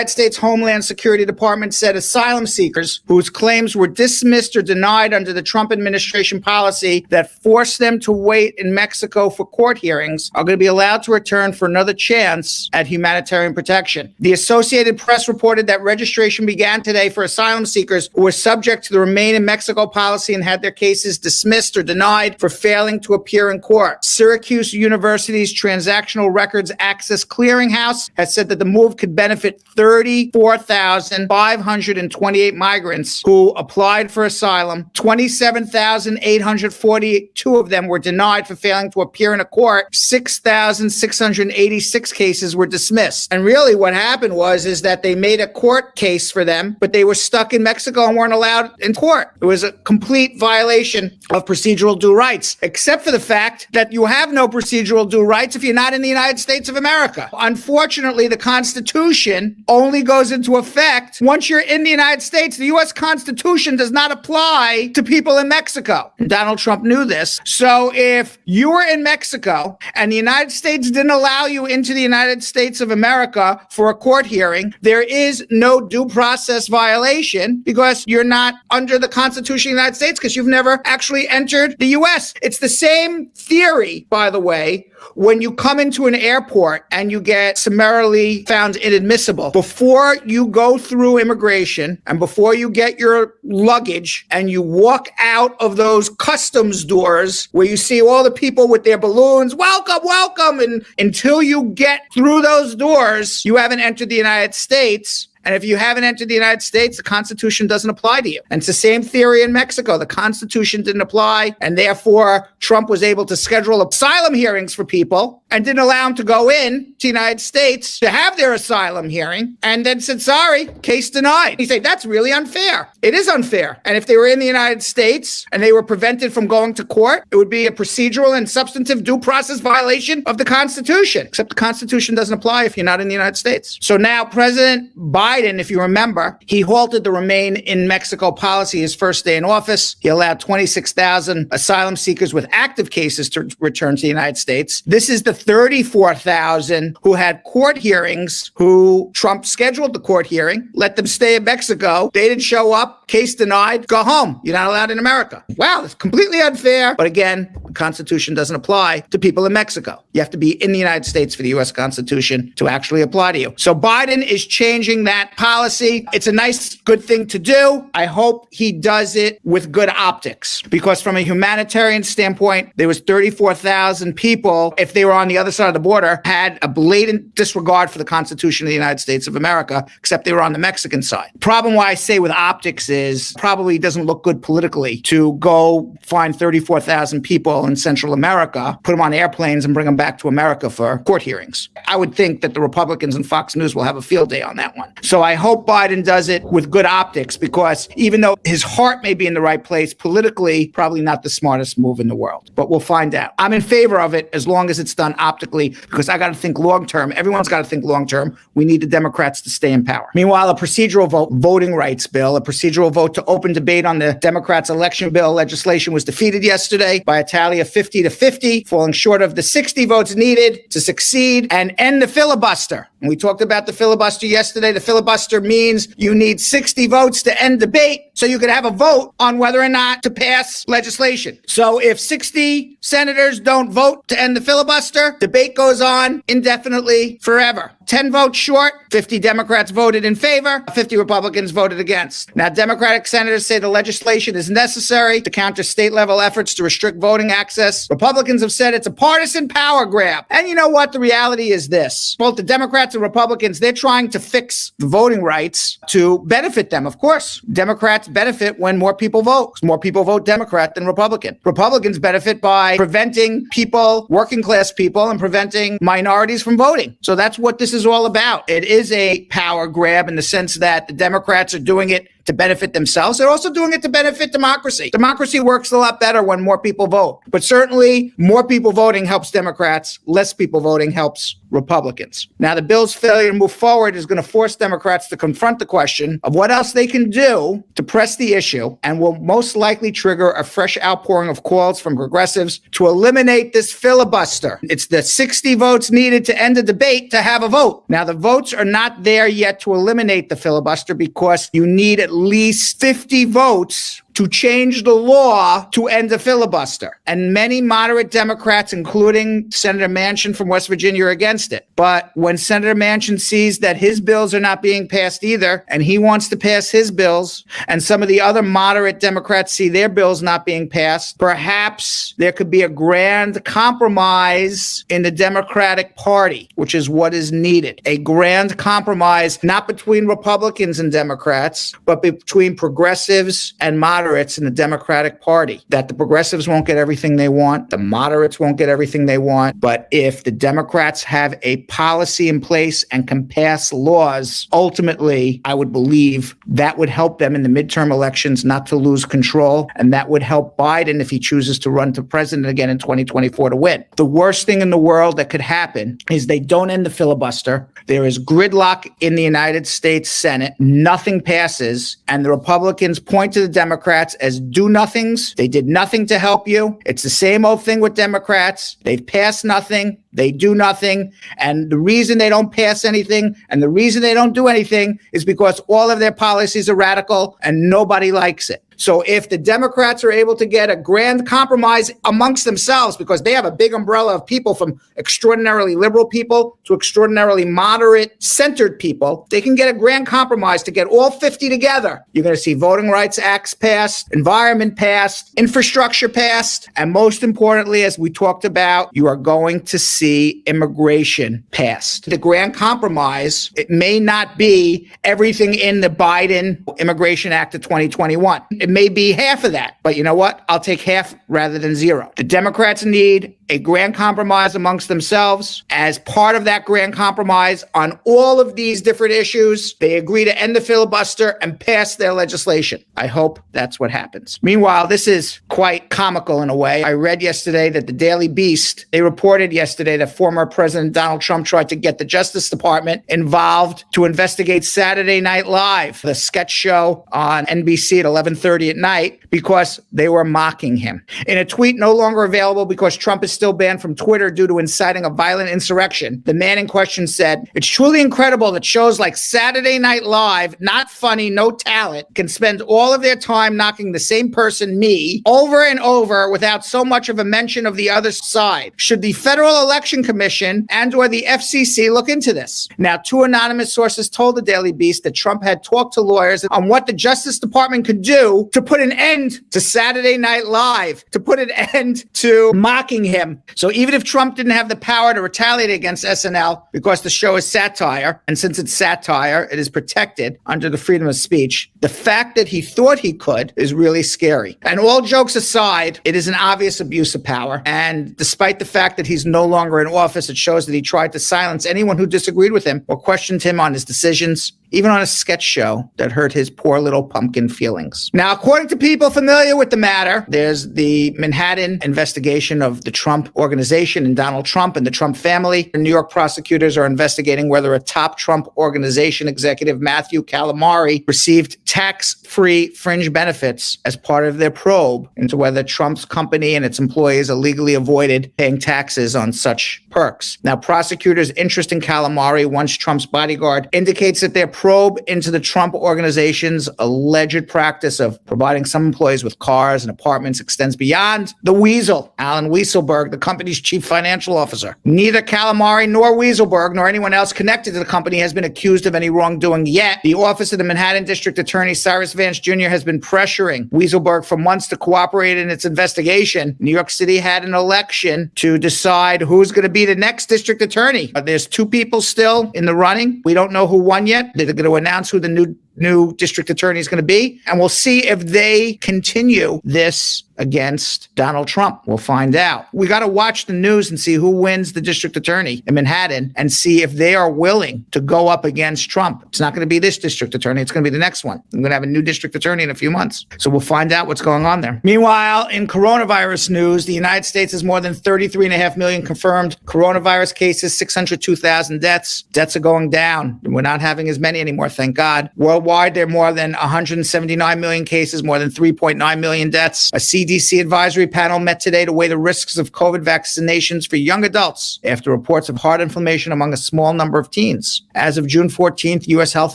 United States Homeland Security Department said asylum seekers whose claims were dismissed or denied under the Trump administration policy that forced them to wait in Mexico for court hearings are going to be allowed to return for another chance at humanitarian protection. The Associated Press reported that registration began today for asylum seekers who were subject to the Remain in Mexico policy and had their cases dismissed or denied for failing to appear in court. Syracuse University's Transactional Records Access Clearinghouse has said that the move could benefit 34,528 migrants who applied for asylum. 27,842 of them were denied for failing to appear in a court. 6,686 cases were dismissed. And really what happened is that they made a court case for them, but they were stuck in Mexico and weren't allowed in court. It was a complete violation of procedural due rights, except for the fact that you have no procedural due rights if you're not in the United States of America. Unfortunately, the Constitution only goes into effect once you're in the United States. The U.S. Constitution does not apply to people in Mexico. Donald Trump knew this. So if you were in Mexico and the United States didn't allow you into the United States of America for a court hearing, there is no due process violation because you're not under the Constitution of the United States because you've never actually entered the U.S. It's the same theory, by the way, when you come into an airport and you get summarily found inadmissible. Before you go through immigration and before you get your luggage and you walk out of those customs doors where you see all the people with their balloons, welcome, welcome, and until you get through those doors, you haven't entered the United States. And if you haven't entered the United States, the Constitution doesn't apply to you. And it's the same theory in Mexico. The Constitution didn't apply, and therefore Trump was able to schedule asylum hearings for people and didn't allow them to go in to the United States to have their asylum hearing, and then said, sorry, case denied. You say, that's really unfair. It is unfair. And if they were in the United States and they were prevented from going to court, it would be a procedural and substantive due process violation of the Constitution, except the Constitution doesn't apply if you're not in the United States. So now President Biden, if you remember, he halted the Remain in Mexico policy his first day in office. He allowed 26,000 asylum seekers with active cases to return to the United States. This is the 34,000 who had court hearings, who Trump scheduled the court hearing, let them stay in Mexico. They didn't show up, case denied, go home. You're not allowed in America. Wow, it's completely unfair. But again, the Constitution doesn't apply to people in Mexico. You have to be in the United States for the U.S. Constitution to actually apply to you. So Biden is changing that policy. It's a nice, good thing to do. I hope he does it with good optics, because from a humanitarian standpoint, there was 34,000 people, if they were on the other side of the border, had a blatant disregard for the Constitution of the United States of America, except they were on the Mexican side. Problem why I say with optics is probably doesn't look good politically to go find 34,000 people in Central America, put them on airplanes and bring them back to America for court hearings. I would think that the Republicans and Fox News will have a field day on that one. So I hope Biden does it with good optics, because even though his heart may be in the right place, politically, probably not the smartest move in the world. But we'll find out. I'm in favor of it as long as it's done optically, because I got to think long term. Everyone's got to think long term. We need the Democrats to stay in power. Meanwhile, a procedural vote, voting rights bill, a procedural vote to open debate on the Democrats' election bill legislation was defeated yesterday by a tally of 50-50, falling short of the 60 votes needed to succeed and end the filibuster. And we talked about the filibuster yesterday. The filibuster means you need 60 votes to end debate so you could have a vote on whether or not to pass legislation. So if 60 senators don't vote to end the filibuster, debate goes on indefinitely forever. 10 votes short, 50 Democrats voted in favor, 50 Republicans voted against. Now, Democratic senators say the legislation is necessary to counter state-level efforts to restrict voting access. Republicans have said it's a partisan power grab. And you know what? The reality is this. Both the Democrats and Republicans, they're trying to fix the voting rights to benefit them. Of course, Democrats benefit when more people vote. More people vote Democrat than Republican. Republicans benefit by preventing people, working class people, and preventing minorities from voting. So that's what this is all about. It is a power grab in the sense that the Democrats are doing it to benefit themselves. They're also doing it to benefit democracy. Democracy works a lot better when more people vote. But certainly, more people voting helps Democrats. Less people voting helps Republicans. Now, the bill's failure to move forward is going to force Democrats to confront the question of what else they can do to press the issue, and will most likely trigger a fresh outpouring of calls from progressives to eliminate this filibuster. It's the 60 votes needed to end the debate to have a vote. Now, the votes are not there yet to eliminate the filibuster because you need at least 50 votes to change the law to end the filibuster. And many moderate Democrats, including Senator Manchin from West Virginia, are against it. But when Senator Manchin sees that his bills are not being passed either, and he wants to pass his bills, and some of the other moderate Democrats see their bills not being passed, perhaps there could be a grand compromise in the Democratic Party, which is what is needed. A grand compromise, not between Republicans and Democrats, but between progressives and moderates in the Democratic Party. That the progressives won't get everything they want, the moderates won't get everything they want, but if the Democrats have a policy in place and can pass laws, ultimately, I would believe that would help them in the midterm elections not to lose control, and that would help Biden if he chooses to run for president again in 2024 to win. The worst thing in the world that could happen is they don't end the filibuster. There is gridlock in the United States Senate. Nothing passes, and the Republicans point to the Democrats as do-nothings. They did nothing to help you. It's the same old thing with Democrats. They've passed nothing. They do nothing. And the reason they don't pass anything and the reason they don't do anything is because all of their policies are radical and nobody likes it. So if the Democrats are able to get a grand compromise amongst themselves, because they have a big umbrella of people from extraordinarily liberal people to extraordinarily moderate centered people, they can get a grand compromise to get all 50 together. You're going to see voting rights acts passed, environment passed, infrastructure passed, and most importantly, as we talked about, you are going to see immigration passed. The grand compromise, it may not be everything in the Biden Immigration Act of 2021. It may be half of that, but you know what? I'll take half rather than zero. The Democrats need a grand compromise amongst themselves. As part of that grand compromise on all of these different issues, they agree to end the filibuster and pass their legislation. I hope that's what happens. Meanwhile, this is quite comical in a way. I read yesterday that the Daily Beast, they reported yesterday that former President Donald Trump tried to get the Justice Department involved to investigate Saturday Night Live, the sketch show on NBC at 11:30 at night, because they were mocking him. In a tweet no longer available because Trump is still banned from Twitter due to inciting a violent insurrection, the man in question said, "It's truly incredible that shows like Saturday Night Live, not funny, no talent, can spend all of their time knocking the same person, me, over and over without so much of a mention of the other side. Should the Federal Election Commission and or the FCC look into this?" Now, two anonymous sources told the Daily Beast that Trump had talked to lawyers on what the Justice Department could do to put an end to Saturday Night Live, to put an end to mocking him. So even if Trump didn't have the power to retaliate against SNL because the show is satire, and since it's satire, it is protected under the freedom of speech, the fact that he thought he could is really scary. And all jokes aside, it is an obvious abuse of power. And despite the fact that he's no longer in office, it shows that he tried to silence anyone who disagreed with him or questioned him on his decisions, even on a sketch show that hurt his poor little pumpkin feelings. Now, according to people familiar with the matter, there's the Manhattan investigation of the Trump organization and Donald Trump and the Trump family. The New York prosecutors are investigating whether a top Trump organization executive, Matthew Calamari, received tax-free fringe benefits as part of their probe into whether Trump's company and its employees illegally avoided paying taxes on such perks. Now, prosecutors' interest in Calamari, once Trump's bodyguard, indicates that their probe into the Trump organization's alleged practice of providing some employees with cars and apartments extends beyond the Weasel, Alan Weaselberg, the company's chief financial officer. Neither Calamari nor Weaselberg nor anyone else connected to the company has been accused of any wrongdoing yet. The office of the Manhattan District Attorney Cyrus Vance Jr. has been pressuring Weaselberg for months to cooperate in its investigation. New York City had an election to decide who's going to be the next district attorney. There's two people still in the running. We don't know who won yet. They're going to announce who the new new district attorney is going to be. And we'll see if they continue this against Donald Trump. We'll find out. We got to watch the news and see who wins the district attorney in Manhattan and see if they are willing to go up against Trump. It's not going to be this district attorney. It's going to be the next one. I'm going to have a new district attorney in a few months. So we'll find out what's going on there. Meanwhile, in coronavirus news, the United States has more than 33.5 million confirmed coronavirus cases, 602,000 deaths. Deaths are going down. We're not having as many anymore, thank God. Worldwide, there are more than 179 million cases, more than 3.9 million deaths. A CDC advisory panel met today to weigh the risks of COVID vaccinations for young adults after reports of heart inflammation among a small number of teens. As of June 14th, U.S. health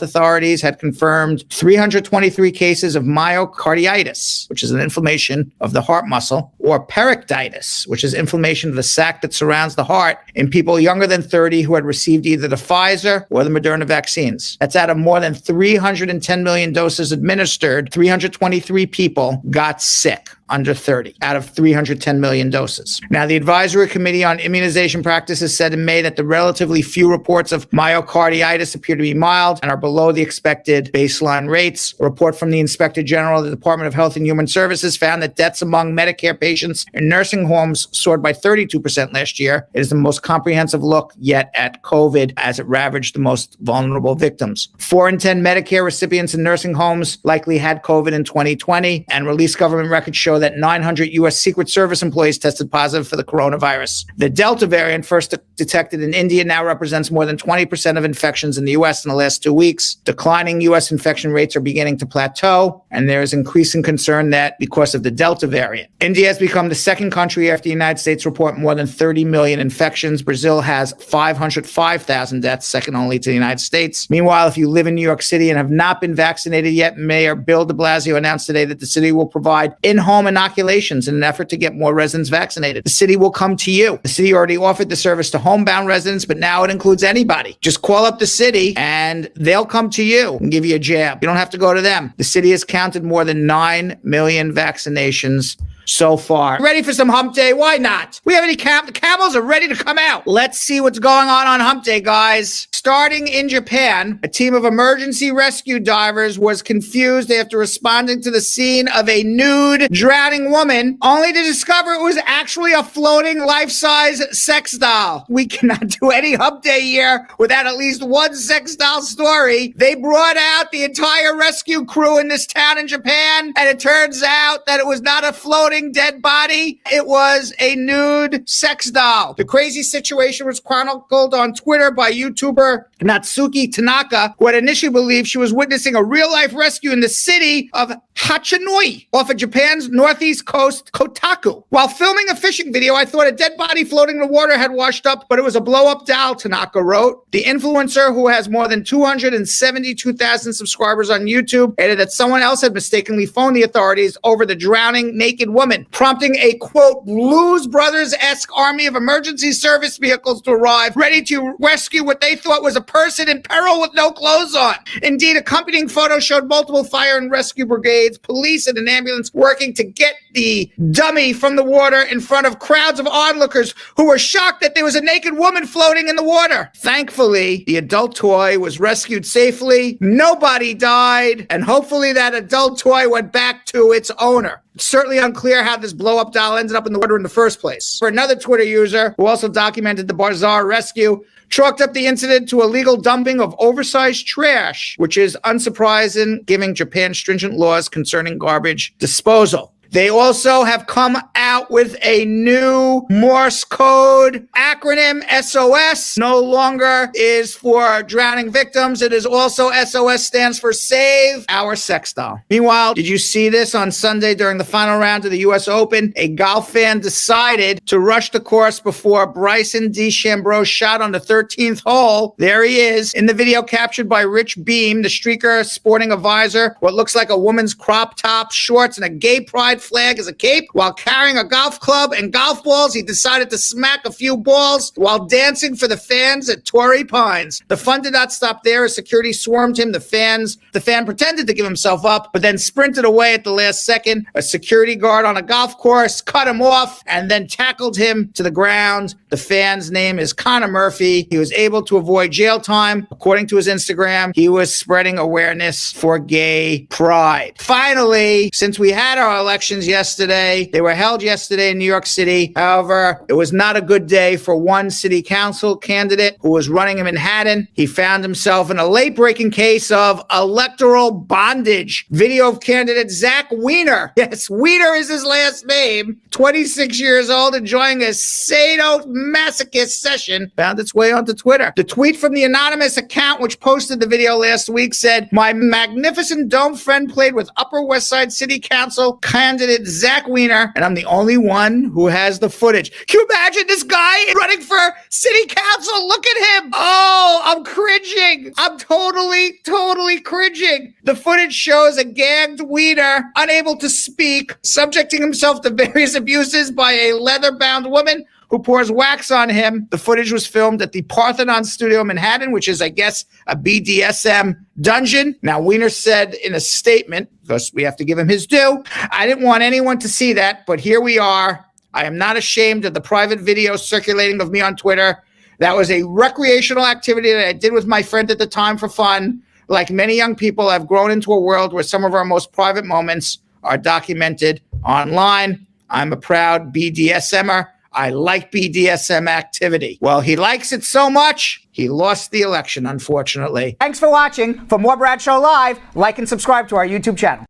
authorities had confirmed 323 cases of myocarditis, which is an inflammation of the heart muscle, or pericarditis, which is inflammation of the sac that surrounds the heart, in people younger than 30 who had received either the Pfizer or the Moderna vaccines. That's out of more than 310 million doses administered. 323 people got sick under 30 out of 310 million doses. Now, the Advisory Committee on Immunization Practices said in May that the relatively few reports of myocarditis appear to be mild and are below the expected baseline rates. A report from the Inspector General of the Department of Health and Human Services found that deaths among Medicare patients in nursing homes soared by 32% last year. It is the most comprehensive look yet at COVID as it ravaged the most vulnerable victims. 4 in 10 Medicare recipients in nursing homes likely had COVID in 2020, and released government records show that 900 U.S. Secret Service employees tested positive for the coronavirus. The Delta variant, first detected in India, now represents more than 20% of infections in the U.S. in the last 2 weeks. Declining U.S. infection rates are beginning to plateau, and there is increasing concern that because of the Delta variant. India has become the second country after the United States report more than 30 million infections. Brazil has 505,000 deaths, second only to the United States. Meanwhile, if you live in New York City and have not been vaccinated yet, Mayor Bill de Blasio announced today that the city will provide in-home inoculations in an effort to get more residents vaccinated. The city will come to you. The city already offered the service to homebound residents, but now it includes anybody. Just call up the city and they'll come to you and give you a jab. You don't have to go to them. The city has counted more than 9 million vaccinations so far. Ready for some hump day? Why not? We have any camels are ready to come out. Let's see what's going on hump day, guys. Starting in Japan, a team of emergency rescue divers was confused after responding to the scene of a nude drowning woman, only to discover it was actually a floating life-size sex doll. We cannot do any hump day here without at least one sex doll story. They brought out the entire rescue crew in this town in Japan, and it turns out that it was not a floating dead body. It was a nude sex doll. The crazy situation was chronicled on Twitter by YouTuber Natsuki Tanaka, who had initially believed she was witnessing a real-life rescue in the city of Hachinoi, off of Japan's northeast coast, Kotaku. While filming a fishing video, I thought a dead body floating in the water had washed up, but it was a blow-up doll, Tanaka wrote. The influencer, who has more than 272,000 subscribers on YouTube, added that someone else had mistakenly phoned the authorities over the drowning naked woman, prompting a, quote, Blues Brothers-esque army of emergency service vehicles to arrive, ready to rescue what they thought was a person in peril with no clothes on. Indeed, accompanying photos showed multiple fire and rescue brigades, police, and an ambulance working to get the dummy from the water in front of crowds of onlookers who were shocked that there was a naked woman floating in the water. Thankfully, the adult toy was rescued safely. Nobody died, and hopefully that adult toy went back to its owner. It's certainly unclear how this blow-up doll ended up in the water in the first place. For another Twitter user who also documented the bizarre rescue, chalked up the incident to illegal dumping of oversized trash, which is unsurprising given Japan's stringent laws concerning garbage disposal. They also have come out with a new Morse code acronym, SOS. No longer is for drowning victims. It is also SOS stands for Save Our Sex Doll. Meanwhile, did you see this on Sunday during the final round of the U.S. Open? A golf fan decided to rush the course before Bryson DeChambeau shot on the 13th hole. There he is in the video captured by Rich Beam, the streaker sporting a visor, what looks like a woman's crop top, shorts, and a gay pride flag as a cape while carrying a golf club and golf balls. He decided to smack a few balls while dancing for the fans at Torrey Pines. The fun did not stop there as security swarmed him. The fan pretended to give himself up, but then sprinted away at the last second. A security guard on a golf course cut him off and then tackled him to the ground. The fan's name is Connor Murphy. He was able to avoid jail time. According to his Instagram, he was spreading awareness for gay pride. Finally, since we had our elections yesterday, they were held yesterday in New York City. However, it was not a good day for one city council candidate who was running in Manhattan. He found himself in a late-breaking case of electoral bondage. Video of candidate Zack Weiner. Yes, Weiner is his last name. 26 years old, enjoying a sadomasochist session, found its way onto Twitter. The tweet from the anonymous account, which posted the video last week, said, "My magnificent dome friend played with Upper West Side City Council candidate Zack Weiner, and I'm the only one who has the footage." Can you imagine this guy running for city council? Look at him. Oh, I'm cringing. I'm totally cringing. The footage shows a gagged Weiner, unable to speak, subjecting himself to various abuses by a leather-bound woman who pours wax on him. The footage was filmed at the Parthenon Studio in Manhattan, which is, I guess, a BDSM dungeon. Now, Weiner said in a statement, because we have to give him his due, "I didn't want anyone to see that, but here we are. I am not ashamed of the private video circulating of me on Twitter. That was a recreational activity that I did with my friend at the time for fun. Like many young people, I've grown into a world where some of our most private moments are documented online. I'm a proud BDSMer. I like BDSM activity." Well, he likes it so much, he lost the election, unfortunately. Thanks for watching. For more Bradshaw Live, like and subscribe to our YouTube channel.